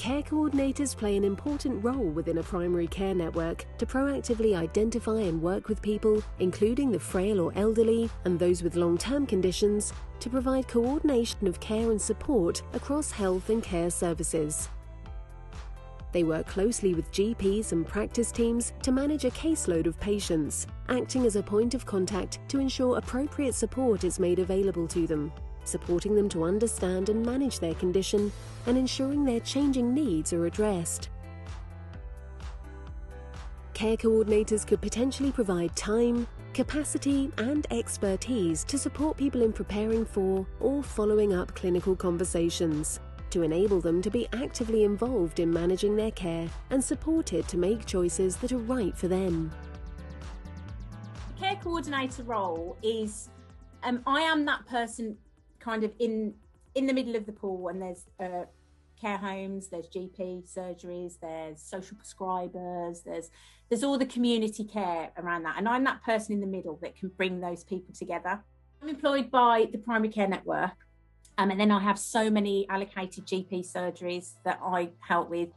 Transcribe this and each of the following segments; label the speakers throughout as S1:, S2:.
S1: Care coordinators play an important role within a primary care network to proactively identify and work with people, including the frail or elderly and those with long-term conditions, to provide coordination of care and support across health and care services. They work closely with GPs and practice teams to manage a caseload of patients, acting as a point of contact to ensure appropriate support is made available to them, supporting them to understand and manage their condition and ensuring their changing needs are addressed. Care coordinators could potentially provide time, capacity and expertise to support people in preparing for or following up clinical conversations, to enable them to be actively involved in managing their care and supported to make choices that are right for them.
S2: The care coordinator role is, I am that person kind of in the middle of the pool, and there's care homes, there's GP surgeries, there's social prescribers, there's all the community care around that, and I'm that person in the middle that can bring those people together. I'm employed by the primary care network, and then I have so many allocated GP surgeries that I help with.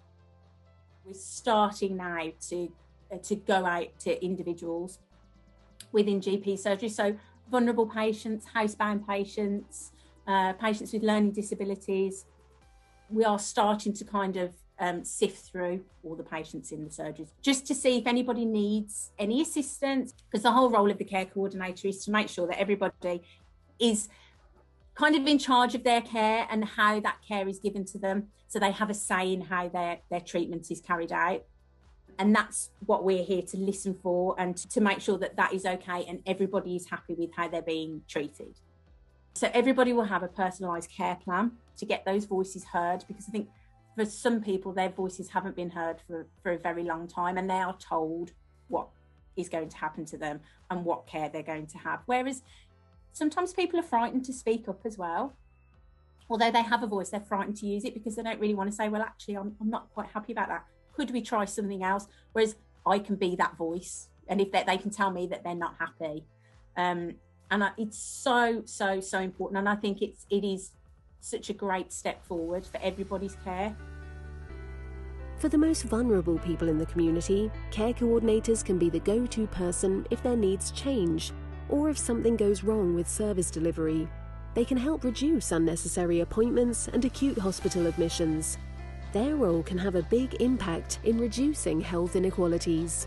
S2: We're starting now to go out to individuals within GP surgery, so vulnerable patients, housebound patients, patients with learning disabilities. We are starting to kind of sift through all the patients in the surgeries just to see if anybody needs any assistance, because the whole role of the care coordinator is to make sure that everybody is kind of in charge of their care and how that care is given to them, so they have a say in how their treatment is carried out. And that's what we're here to listen for and to make sure that that is okay and everybody is happy with how they're being treated. So everybody will have a personalised care plan to get those voices heard, because I think for some people their voices haven't been heard for a very long time, and they are told what is going to happen to them and what care they're going to have. Whereas sometimes people are frightened to speak up as well. Although they have a voice, they're frightened to use it because they don't really want to say, well, actually, I'm not quite happy about that. Could we try something else? Whereas I can be that voice, and if they can tell me that they're not happy. It's so important, and I think it is such a great step forward for everybody's care.
S1: For the most vulnerable people in the community, care coordinators can be the go-to person if their needs change or if something goes wrong with service delivery. They can help reduce unnecessary appointments and acute hospital admissions. Their role can have a big impact in reducing health inequalities.